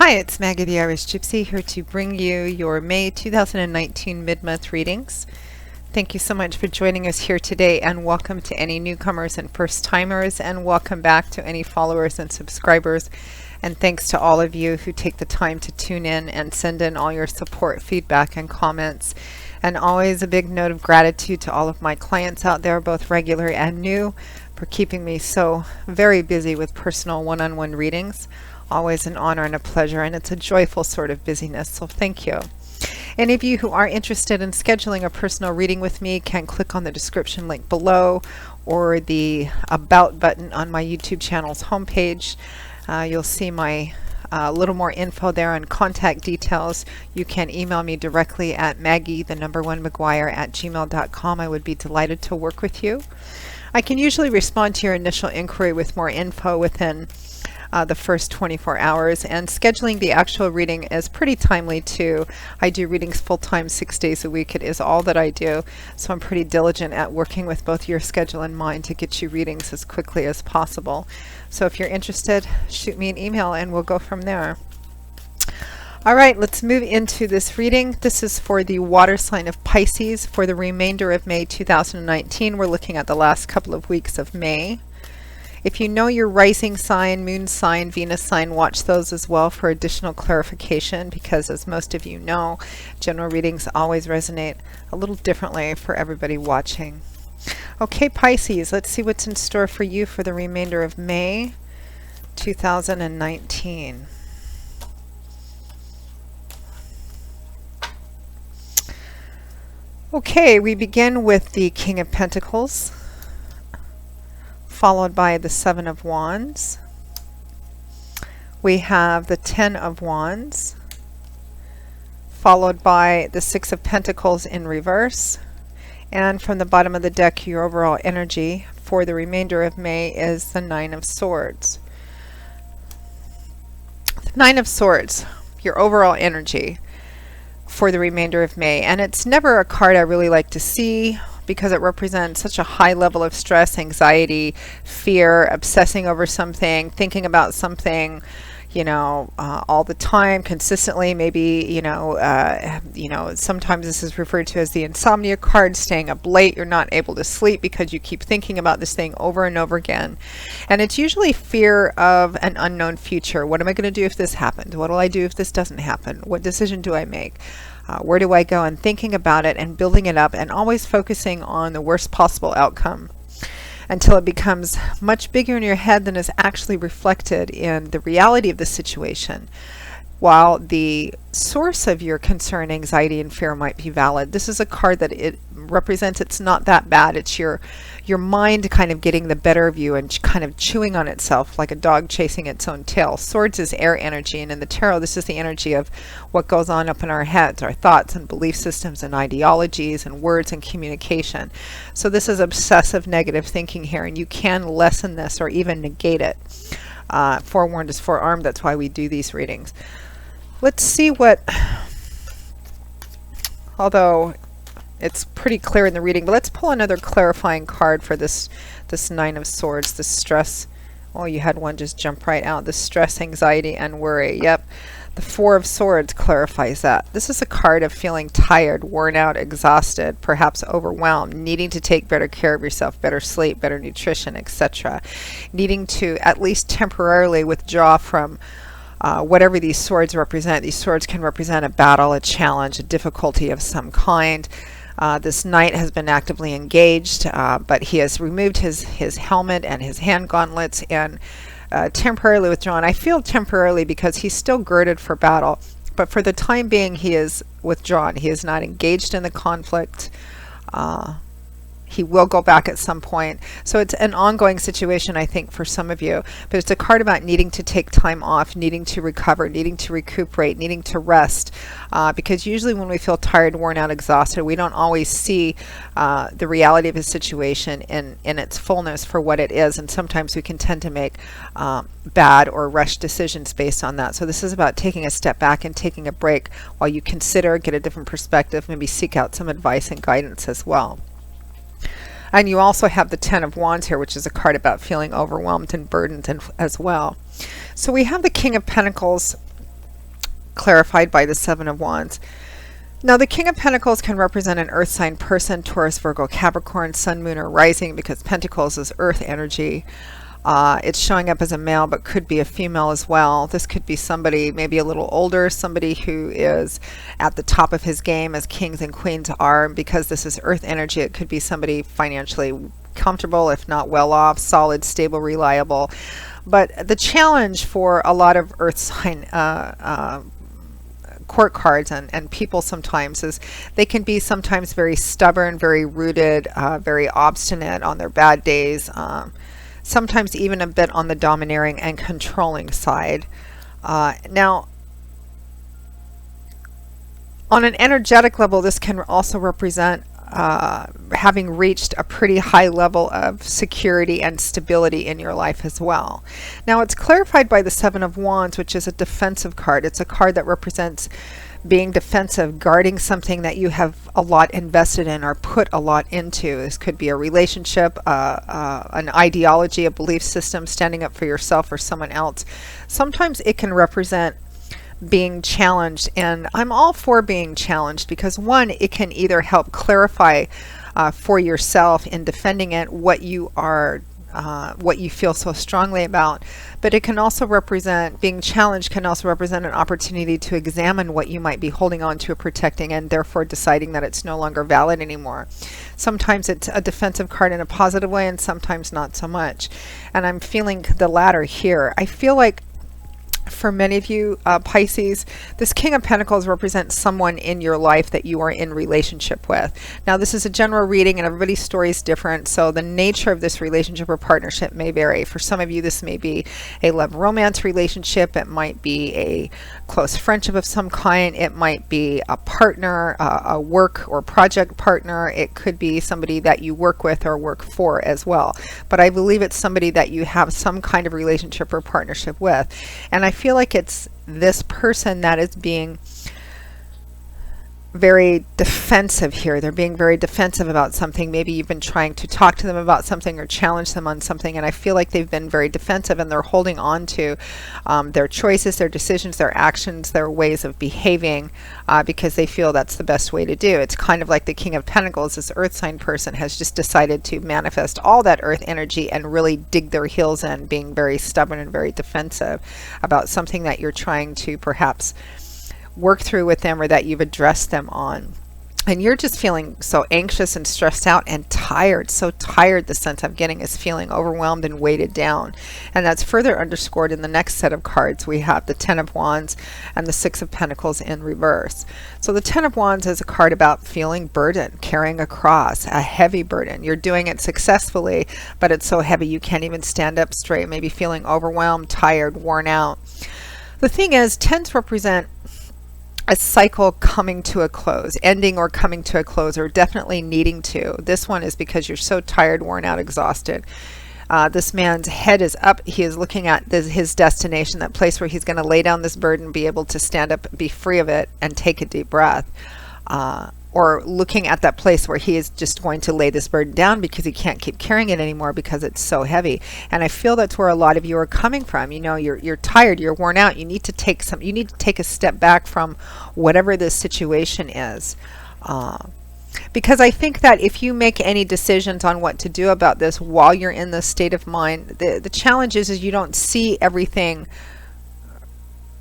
Hi, it's Maggie the Irish Gypsy here to bring you your May 2019 mid-month readings. Thank you so much for joining us here today, and welcome to any newcomers and first-timers, and welcome back to any followers and subscribers. And thanks to all of you who take the time to tune in and send in all your support, feedback, and comments. And always a big note of gratitude to all of my clients out there, both regular and new, for keeping me so very busy with personal one-on-one readings. Always an honor and a pleasure, and it's a joyful sort of busyness, so thank you. Any of you who are interested in scheduling a personal reading with me can click on the description link below or the About button on my YouTube channel's homepage. You'll see my little more info there on contact details. You can email me directly at maggie1mcguire@gmail.com. I would be delighted to work with you. I can usually respond to your initial inquiry with more info within the first 24 hours, and scheduling the actual reading is pretty timely too. I do readings full-time 6 days a week. It is all that I do, so I'm pretty diligent at working with both your schedule and mine to get you readings as quickly as possible. So if you're interested, shoot me an email and we'll go from there. All right, let's move into this reading. This is for the water sign of Pisces for the remainder of May 2019. We're looking at the last couple of weeks of May. If you know your rising sign, moon sign, Venus sign, watch those as well for additional clarification, because as most of you know, general readings always resonate a little differently for everybody watching. Okay, Pisces, let's see what's in store for you for the remainder of May 2019. Okay, we begin with the King of Pentacles, followed by the Seven of Wands. We have the Ten of Wands, followed by the Six of Pentacles in reverse. And from the bottom of the deck, your overall energy for the remainder of May is the Nine of Swords. The Nine of Swords, your overall energy for the remainder of May. And it's never a card I really like to see, because it represents such a high level of stress, anxiety, fear, obsessing over something, thinking about something, all the time, consistently. Maybe, sometimes this is referred to as the insomnia card, staying up late. You're not able to sleep because you keep thinking about this thing over and over again. And it's usually fear of an unknown future. What am I going to do if this happens? What will I do if this doesn't happen? What decision do I make? Where do I go? And thinking about it and building it up, and always focusing on the worst possible outcome until it becomes much bigger in your head than is actually reflected in the reality of the situation. While the source of your concern, anxiety, and fear might be valid, this is a card that it represents it's not that bad. It's your mind kind of getting the better of you and kind of chewing on itself like a dog chasing its own tail. Swords is air energy, and in the tarot, this is the energy of what goes on up in our heads, our thoughts and belief systems and ideologies and words and communication. So this is obsessive negative thinking here, and you can lessen this or even negate it. Forewarned is forearmed. That's why we do these readings. Let's see what, although it's pretty clear in the reading, but let's pull another clarifying card for this Nine of Swords, the stress. Oh, you had one just jump right out. The stress, anxiety, and worry. Yep. The Four of Swords clarifies that. This is a card of feeling tired, worn out, exhausted, perhaps overwhelmed, needing to take better care of yourself, better sleep, better nutrition, etc. Needing to at least temporarily withdraw from whatever these swords represent. These swords can represent a battle, a challenge, a difficulty of some kind. This knight has been actively engaged, but he has removed his helmet and his hand gauntlets and temporarily withdrawn. I feel temporarily because he's still girded for battle, but for the time being he is withdrawn. He is not engaged in the conflict. He will go back at some point. So it's an ongoing situation, I think, for some of you. But it's a card about needing to take time off, needing to recover, needing to recuperate, needing to rest. Because usually when we feel tired, worn out, exhausted, we don't always see the reality of a situation in its fullness for what it is. And sometimes we can tend to make bad or rushed decisions based on that. So this is about taking a step back and taking a break while you consider, get a different perspective, maybe seek out some advice and guidance as well. And you also have the Ten of Wands here, which is a card about feeling overwhelmed and burdened as well. So we have the King of Pentacles clarified by the Seven of Wands. Now, the King of Pentacles can represent an earth sign person, Taurus, Virgo, Capricorn, Sun, Moon, or Rising, because Pentacles is earth energy. It's showing up as a male, but could be a female as well. This could be somebody maybe a little older, somebody who is at the top of his game, as kings and queens are. Because this is earth energy, it could be somebody financially comfortable, if not well off, solid, stable, reliable. But the challenge for a lot of earth sign court cards and people sometimes is they can be sometimes very stubborn, very rooted, very obstinate on their bad days. Sometimes even a bit on the domineering and controlling side. Now, on an energetic level, this can also represent having reached a pretty high level of security and stability in your life as well. Now, it's clarified by the Seven of Wands, which is a defensive card. It's a card that represents being defensive, guarding something that you have a lot invested in or put a lot into. This could be a relationship, an ideology, a belief system, standing up for yourself or someone else. Sometimes it can represent being challenged, and I'm all for being challenged because, one, it can either help clarify for yourself in defending it what you are what you feel so strongly about, but it can also represent, being challenged can also represent an opportunity to examine what you might be holding on to or protecting, and therefore deciding that it's no longer valid anymore. Sometimes it's a defensive card in a positive way, and sometimes not so much. And I'm feeling the latter here. I feel like for many of you, Pisces, this King of Pentacles represents someone in your life that you are in relationship with. Now, this is a general reading and everybody's story is different, so the nature of this relationship or partnership may vary. For some of you, this may be a love romance relationship. It might be a close friendship of some kind. It might be a partner, a work or project partner. It could be somebody that you work with or work for as well. But I believe it's somebody that you have some kind of relationship or partnership with. And I feel like it's this person that is being very defensive here. They're being very defensive about something. Maybe you've been trying to talk to them about something or challenge them on something, and I feel like they've been very defensive, and they're holding on to their choices, their decisions, their actions, their ways of behaving because they feel that's the best way to do. It's kind of like the King of Pentacles, this earth sign person has just decided to manifest all that earth energy and really dig their heels in, being very stubborn and very defensive about something that you're trying to perhaps work through with them or that you've addressed them on. And you're just feeling so anxious and stressed out and tired, so tired. The sense I'm getting is feeling overwhelmed and weighted down. And that's further underscored in the next set of cards. We have the Ten of Wands and the Six of Pentacles in reverse. So the Ten of Wands is a card about feeling burdened, carrying a cross, a heavy burden. You're doing it successfully, but it's so heavy you can't even stand up straight, maybe feeling overwhelmed, tired, worn out. The thing is, tens represent a cycle coming to a close, ending or coming to a close, or definitely needing to. This one is because you're so tired, worn out, exhausted. This man's head is up. He is looking at his destination, that place where he's going to lay down this burden, be able to stand up, be free of it, and take a deep breath. Or looking at that place where he is just going to lay this burden down because he can't keep carrying it anymore because it's so heavy. And I feel that's where a lot of you are coming from. You know, you're tired, you're worn out. You need to take a step back from whatever this situation is. Because I think that if you make any decisions on what to do about this while you're in this state of mind, the challenge is you don't see everything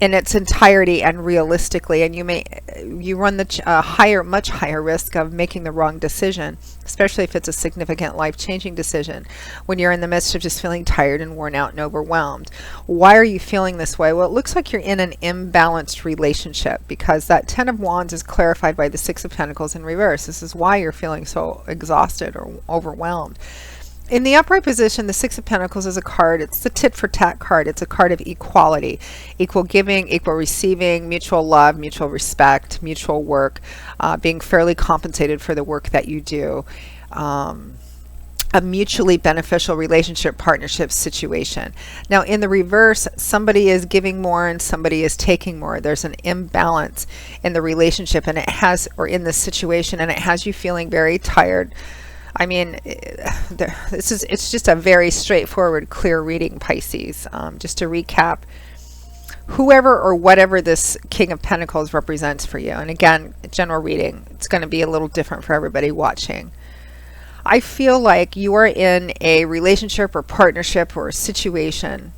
in its entirety and realistically, and you run the much higher risk of making the wrong decision, especially if it's a significant life-changing decision, when you're in the midst of just feeling tired and worn out and overwhelmed. Why are you feeling this way? Well, it looks like you're in an imbalanced relationship, because that Ten of Wands is clarified by the Six of Pentacles in reverse. This is why you're feeling so exhausted or overwhelmed. In the upright position, the Six of Pentacles is a card. It's the tit for tat card. It's a card of equality, equal giving, equal receiving, mutual love, mutual respect, mutual work, being fairly compensated for the work that you do. A mutually beneficial relationship, partnership situation. Now, in the reverse, somebody is giving more and somebody is taking more. There's an imbalance in the relationship, and it has, or in this situation, and it has you feeling very tired. I mean, it's just a very straightforward, clear reading, Pisces. Just to recap whoever or whatever this King of Pentacles represents for you. And again, general reading, it's going to be a little different for everybody watching. I feel like you are in a relationship or partnership or a situation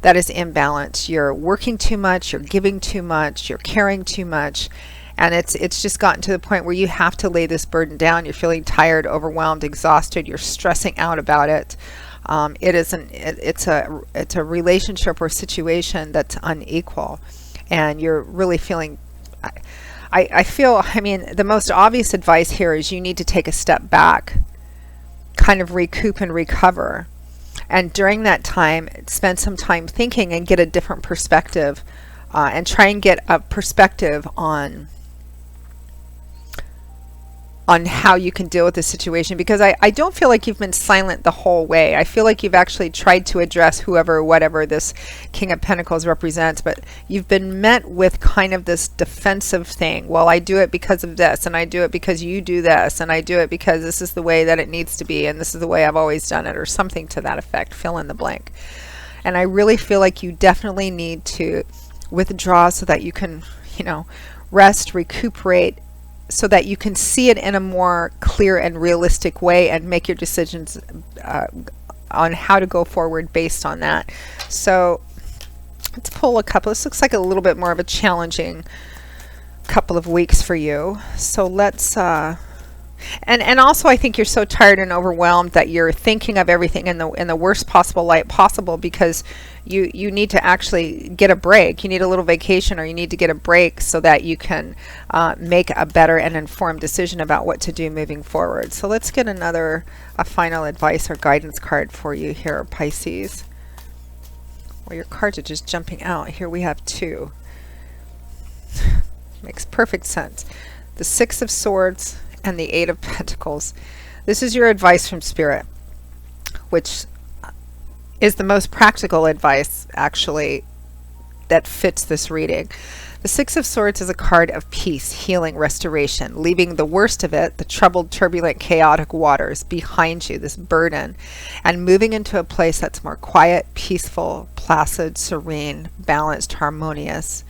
that is imbalanced. You're working too much, you're giving too much, you're caring too much, and it's just gotten to the point where you have to lay this burden down. You're feeling tired, overwhelmed, exhausted, you're stressing out about it. It's a relationship or situation that's unequal, and you're really feeling, I mean, the most obvious advice here is you need to take a step back, kind of recoup and recover. And during that time, spend some time thinking and get a different perspective, and try and get a perspective on how you can deal with the situation, because I don't feel like you've been silent the whole way. I feel like you've actually tried to address whoever, whatever this King of Pentacles represents, but you've been met with kind of this defensive thing. Well, I do it because of this, and I do it because you do this, and I do it because this is the way that it needs to be, and this is the way I've always done it, or something to that effect. Fill in the blank. And I really feel like you definitely need to withdraw so that you can, rest, recuperate, so that you can see it in a more clear and realistic way and make your decisions on how to go forward based on that. So let's pull a couple. This looks like a little bit more of a challenging couple of weeks for you. So let's and also I think you're so tired and overwhelmed that you're thinking of everything in the worst possible light possible, because you need to actually get a break. You need a little vacation, or you need to get a break so that you can make a better and informed decision about what to do moving forward. So let's get a final advice or guidance card for you here, Pisces. Well, your cards are just jumping out. Here we have two. Makes perfect sense. The Six of Swords and the Eight of Pentacles. This is your advice from Spirit, which is the most practical advice, actually, that fits this reading. The Six of Swords is a card of peace, healing, restoration, leaving the worst of it, the troubled, turbulent, chaotic waters behind you, this burden, and moving into a place that's more quiet, peaceful, placid, serene, balanced, harmonious.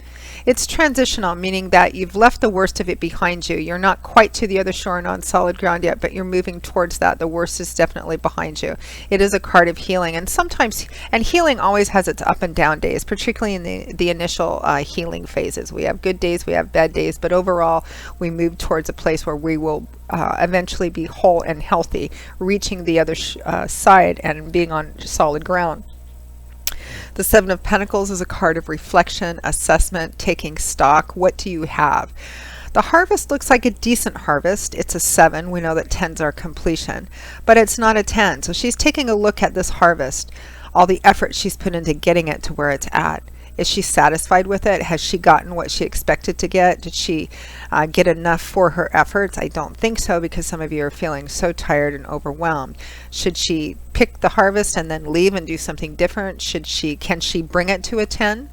It's transitional, meaning that you've left the worst of it behind you. You're not quite to the other shore and on solid ground yet, but you're moving towards that. The worst is definitely behind you. It is a card of healing, and sometimes, and healing always has its up and down days, particularly in the initial healing phases. We have good days, we have bad days, but overall we move towards a place where we will eventually be whole and healthy, reaching the other side and being on solid ground. The Seven of Pentacles is a card of reflection, assessment, taking stock. What do you have? The harvest looks like a decent harvest. It's a 7. We know that 10s are completion, but it's not a 10. So she's taking a look at this harvest, all the effort she's put into getting it to where it's at. Is she satisfied with it? Has she gotten what she expected to get? Did she get enough for her efforts? I don't think so, because some of you are feeling so tired and overwhelmed. Should she pick the harvest and then leave and do something different? Can she bring it to a 10?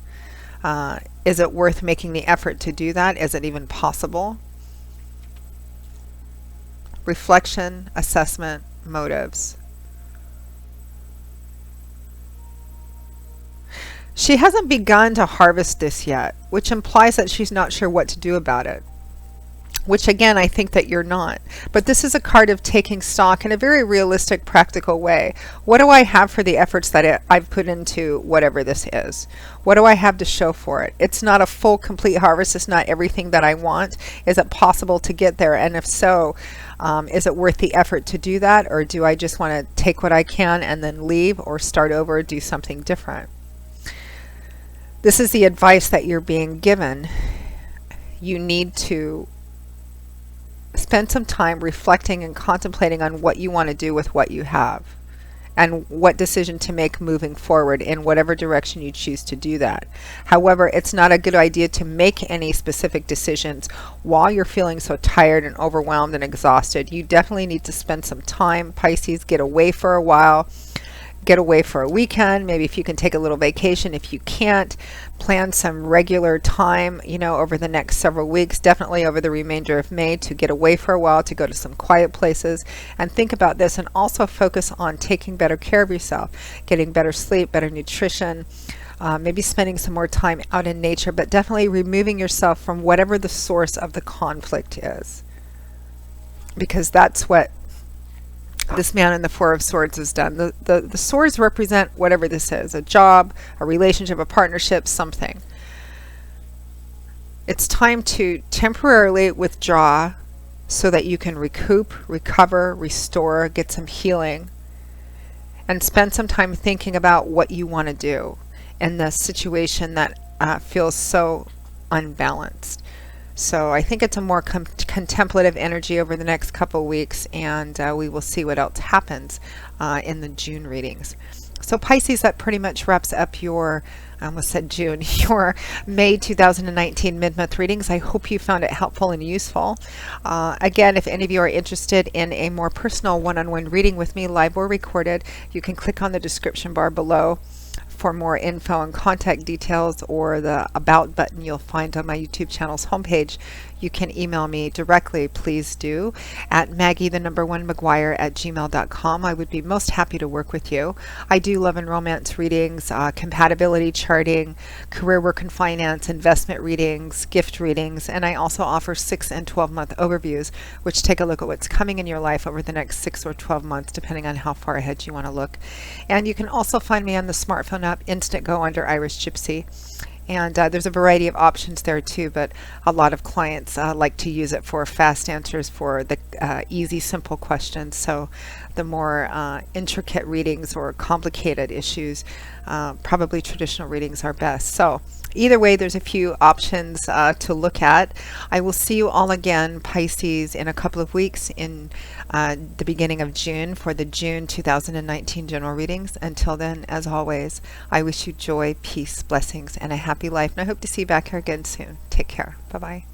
Is it worth making the effort to do that? Is it even possible? Reflection, assessment, motives. She hasn't begun to harvest this yet, which implies that she's not sure what to do about it, which again, I think that you're not. But this is a card of taking stock in a very realistic, practical way. What do I have for the efforts that I've put into whatever this is? What do I have to show for it? It's not a full, complete harvest. It's not everything that I want. Is it possible to get there? And if so, is it worth the effort to do that? Or do I just want to take what I can and then leave, or start over, do something different? This is the advice that you're being given. You need to spend some time reflecting and contemplating on what you want to do with what you have, and what decision to make moving forward in whatever direction you choose to do that. However, it's not a good idea to make any specific decisions while you're feeling so tired and overwhelmed and exhausted. You definitely need to spend some time, Pisces, get away for a while. Get away for a weekend. Maybe if you can take a little vacation. If you can't, plan some regular time, over the next several weeks, definitely over the remainder of May, to get away for a while, to go to some quiet places and think about this, and also focus on taking better care of yourself, getting better sleep, better nutrition, maybe spending some more time out in nature, but definitely removing yourself from whatever the source of the conflict is, because that's what this man in the Four of Swords has done. The swords represent whatever this is, a job, a relationship, a partnership, something. It's time to temporarily withdraw so that you can recoup, recover, restore, get some healing, and spend some time thinking about what you want to do in the situation that feels so unbalanced. So I think it's a more contemplative energy over the next couple weeks, and we will see what else happens in the June readings. So Pisces, that pretty much wraps up your, I almost said June, your May 2019 mid-month readings. I hope you found it helpful and useful. Again, if any of you are interested in a more personal one-on-one reading with me, live or recorded, you can click on the description bar below for more info and contact details, or the About button you'll find on my YouTube channel's homepage. You can email me directly, please do, at Maggie1McGuire@gmail.com. I would be most happy to work with you. I do love and romance readings, compatibility charting, career, work, and finance, investment readings, gift readings, and I also offer 6 and 12-month overviews, which take a look at what's coming in your life over the next 6 or 12 months, depending on how far ahead you want to look. And you can also find me on the smartphone app Instantgo under Irish Gypsy. And there's a variety of options there too, but a lot of clients like to use it for fast answers for the easy, simple questions. So the more intricate readings or complicated issues, probably traditional readings are best. So either way, there's a few options to look at. I will see you all again, Pisces, in a couple of weeks in the beginning of June for the June 2019 general readings. Until then, as always, I wish you joy, peace, blessings, and a happy life. And I hope to see you back here again soon. Take care. Bye-bye.